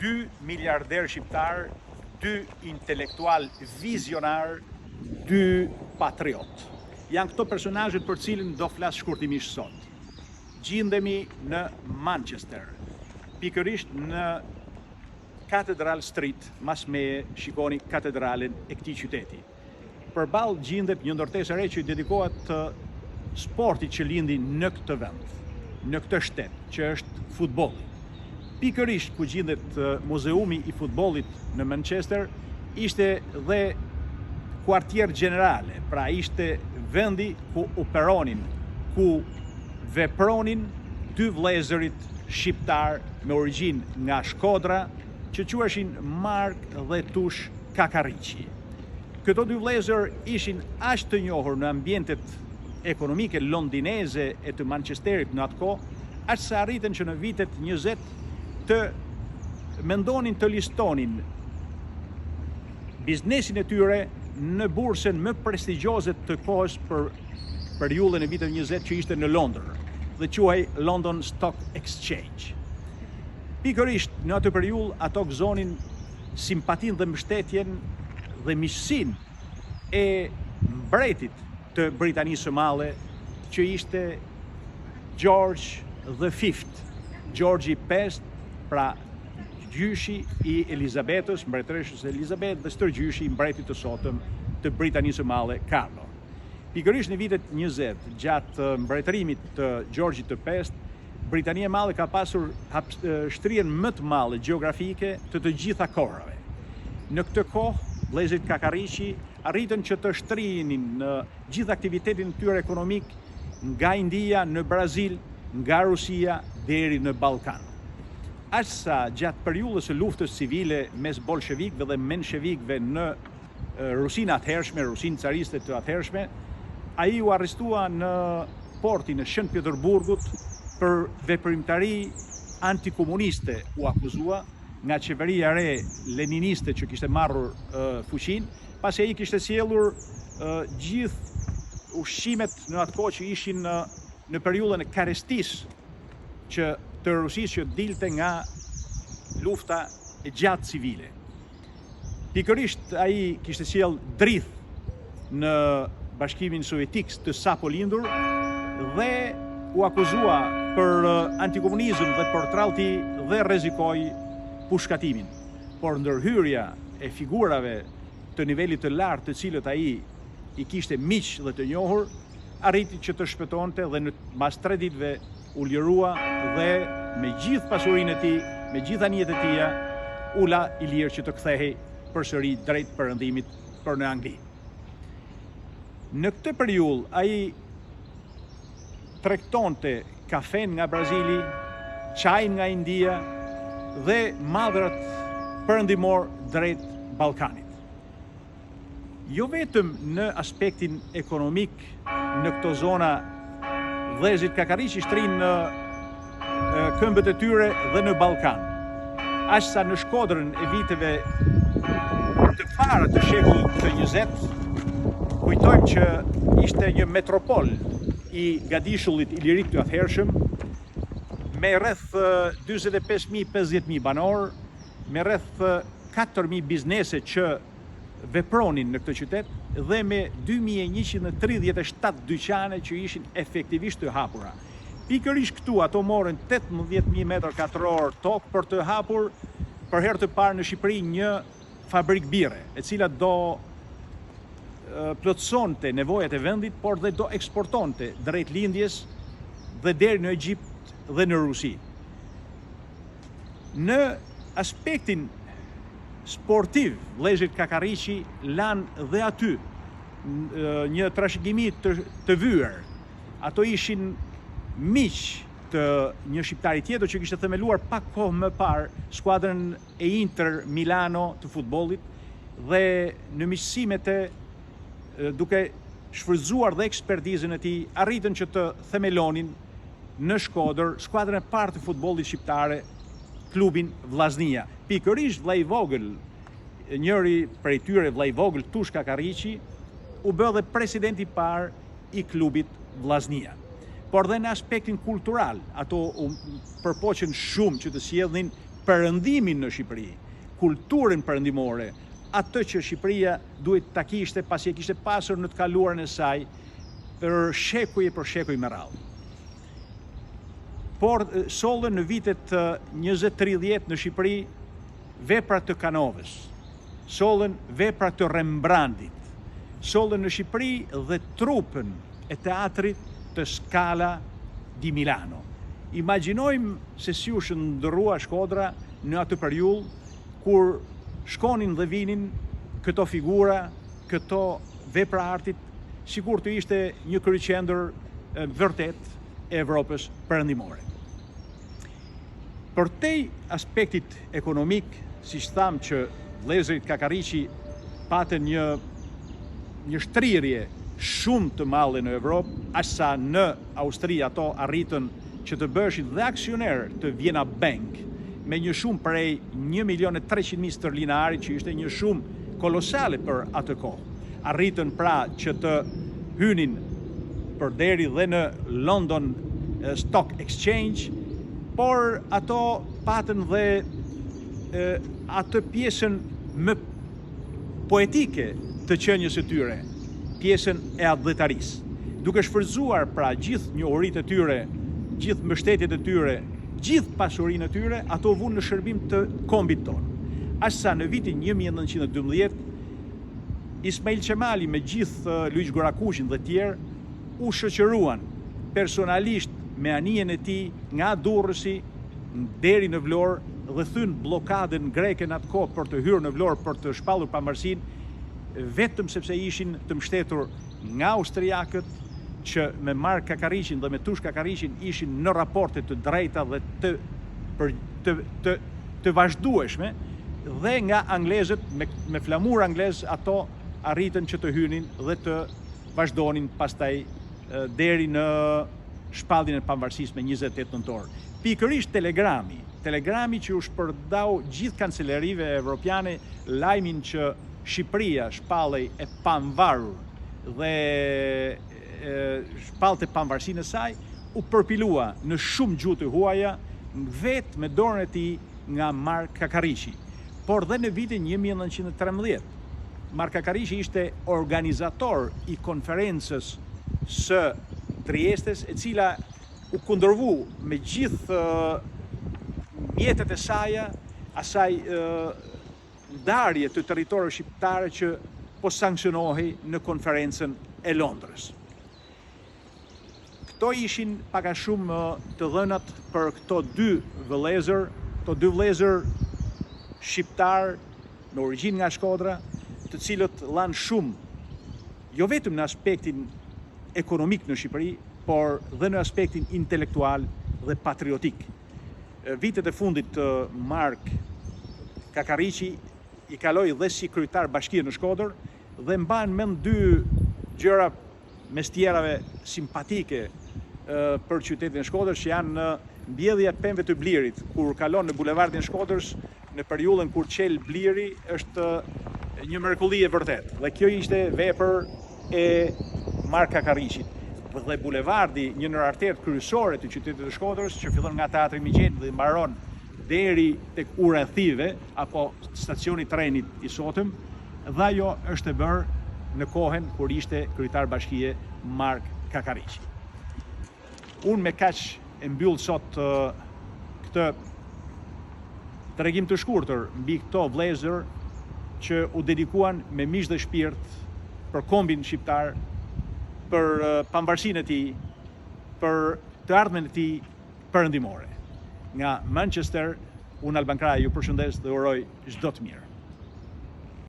2 miliarder shqiptar, 2 intelektual vizionar, 2 patriot. Janë këto personazhet për cilin do flas shkurtimisht sot. Gjendemi në Manchester, pikërisht në Cathedral Street, mas meje shikoni katedralen e këtij qyteti. Përballë gjendet një ndërtesë re që i dedikohet sportit që lindi në këtë vend, në këtë shtet, që është futbolli. Pikërisht ku gjendet muzeumi i futbollit në Manchester, ishte dhe kuartier generale, pra ishte vendi ku operonin, ku vepronin dy vëllezërit shqiptar me origjinë nga Shkodra, që quheshin Mark dhe Tush Kakariçi. Këto dy vëllezër ishin aq të njohur në ambientet ekonomike londineze e të Manchesterit në atë kohë, aq sa arritën që në vitet 20 të mendonin të listonin biznesin e tyre në bursën më prestigjioze të kohës për periudhën e viteve 20 që ishte në Londër, dhe quhej London Stock Exchange. Pikërisht në atë periudhë ato gëzonin simpatin dhe mbështetjen dhe miqësinë e mbretit të Britanisë së Madhe, që ishte George V, George V, pra gjyshi i Elizabetës, mbretëreshës Elizabeth, dhe stërgjyshi i mbretit të sotëm të Britanisë së Madhe, Carlo. Pikërisht në vitet 20, gjatë mbretërimit të George V, Britania e Madhe ka pasur shtrien më të madhe gjeografike të gjitha kohërave. Në këtë kohë, vëllezërit Kakariçi arritën që të shtrinin në gjithë aktivitetin e tyre ekonomik nga India në Brazil, nga Rusia deri në Ballkan. Aq sa gjatë periudhës së luftës civile mes bolshevikëve dhe menshevikëve në Rusinë atëhershme, Rusinë cariste të atëhershme, ai u arrestua në portin e Shën Pjeterburgut për veprimtari antikomuniste, u akuzua nga qeveria re leniniste që kishte marrur fuqinë, pasi ai kishte sjellur gjithë ushqimet në atë kohë që ishin në periudhën e karestisë që të Rusisë që dilte nga lufta e gjatë civile. Pikërisht ai kishte sjell drith në Bashkimin Sovjetik të sapo lindur dhe u akuzua për antikomunizëm dhe për trallti dhe rrezikoi pushkatimin. Por ndërhyrja e figurave të nivelit të lartë të cilët ai i kishte miq dhe të njohur, arriti që të shpëtonte dhe në mas 3 ditëve u lirua dhe me gjithë pasurinë e tij, me gjithë anijet e tija, ula i lirë që të kthehej përsëri drejt perëndimit për në Angli. Në këtë periudhë ai tregtonte kafen nga Brazili, çajin nga India dhe madhrat perëndimor drejt Ballkanit. Jo vetëm në aspektin ekonomik në këto zona, vëllezërit Kakariçi shtrinë në këmbët e tyre dhe në Ballkan. Aq sa në Shkodrën e viteve të para të shekullit të 20, kujtojmë që ishte një metropol i gadishullit ilirik të atëhershëm, me rreth 45.000-50.000 banor, me rreth 4.000 biznese që vepronin në këtë qytet dhe me 2.137 dyqane që ishin efektivisht të hapura. Pikërisht këtu ato morën 18.000 m2 tokë për të hapur për herë të parë në Shqipëri një fabrik bire, e cila do plotësonte nevojat e vendit, por dhe do eksportonte drejt lindjes dhe deri në Egjipt dhe në Rusi. Në aspektin sportiv, vëllezërit Kakariçi lanë dhe aty një trashëgimi të vyer. Ato ishin miq të një shqiptari tjetër që kishte themeluar pak kohë më parë skuadrën e Inter Milano të futbollit dhe në miqësimet e duke shfrytzuar dhe ekspertizën e tij arritën që të themelonin në Shkodër skuadrën e parë të futbollit shqiptare, klubin Vllaznia. Pikërisht vllai i vogël, njëri prej tyre, vllai i vogël Tush Kakariçi, u bë dhe presidenti i parë i klubit Vllaznia. Por dhe në aspektin kultural, ato përpoqen shumë që të sjellnin perëndimin në Shqipëri, kulturën perëndimore, atë që Shqipëria duhet ta kishte pasi e kishte pasur në të kaluarën e saj për shekuj me radhë. Por sollën në vitet 20-30 në Shqipëri vepra të Canovës, sollën vepra të Rembrandtit, sollën në Shqipëri dhe trupën e teatrit të Scala di Milano. Imagjinojmë se si u shndërrua Shkodra në atë periudhë kur shkonin dhe vinin këto figura, këto vepra artit, sikur të ishte një kryeqendër vërtet e Evropës perëndimore. Për te aspektit ekonomik, siç thamë që vëllezërit Kakariqi patën një shtrirje shumë të madhe në Evropë, aqsa në Austri ato arritën që të bëshin dhe aksioner të Vienna Bank me një shumë prej 1.300.000 sterlinari, që ishte një shumë kolosale për atë kohë. Arritën pra që të hynin përderi dhe në London Stock Exchange, por ato patën dhe atë pjesën më poetike të qenies së tyre, pjesën e adhëtarisë. Duke shfrytzuar pra gjithë njohuritë e tyre, gjithë mbështetjet e tyre, gjithë pasurinë e tyre, ato vunë në shërbim të kombit tonë. Aqsa në vitin 1912, Ismail Qemali me gjithë Luiz Gorakushin dhe tjerë u shoqëruan personalisht me anijen e tij nga Durrësi deri në Vlorë dhe thyn bllokadën greke në atë kohë për të hyrë në Vlorë për të shpallur pavarësinë, vetëm sepse ishin të mbështetur nga austriakët, që me Mark Kakariqin dhe me Tush Kakariqin ishin në raporte të drejta dhe të vazhdueshme, dhe nga anglezët me flamur anglez ato arritën që të hynin dhe të vazhdonin pastaj deri në shpalljen e pavarësisë me 28 nëntor. Pikërisht telegrami që u shpërdau gjithë kancelarive evropiane lajmin që Shqipëria shpallej e pavarur dhe shpallte pavarësinë e saj, u përpilua në shumë gjuhë të huaja vetë me dorën e tij nga Mark Kakariqi. Por dhe në vitin 1913, Mark Kakariqi ishte organizator i konferencës së Triestes, e cila u kundërvu me gjithë mjetet e asaj ndarje të territorëve shqiptare që po sankcionohej në konferencën e Londrës. Këto ishin pak a shumë të dhënat për këto dy vëllezër shqiptar me origjinë nga Shkodra, të cilët lanë shumë, jo vetëm në aspektin ekonomik në Shqipëri, por dhe në aspektin intelektual dhe patriotik. Vitet e fundit Mark Kakariqi i kaloi dhe si kryetar bashkie në Shkodër dhe mban mend dy gjëra mes tjerave simpatike për qytetin e Shkodrës, që janë mbjellja e pemëve të Blirit, kur kalon në bulevardin e Shkodrës në periudhën kur qel Bliri, është një mrekulli e vërtet. Dhe kjo ishte vepër e Mark Kakariqit. Dhe bulevardi, një ndër arteret kryesore të qytetit të Shkodrës, që fillon nga Teatri Migjen dhe mbaron deri tek ura e Thive apo stacioni trenit i sotëm, dhe ajo është e bërë në kohën kur ishte kryetar bashkie Mark Kakariqi. Unë me kaq e mbyll sot këtë tregim të shkurtër mbi këto vëllezër që u dedikuan me mish dhe shpirt për kombin shqiptar, për pavarësinë e tij, për të ardhmen e tij perëndimore. Nga Manchester, unë Alban Kraj ju përshëndes dhe uroj çdo të mirë.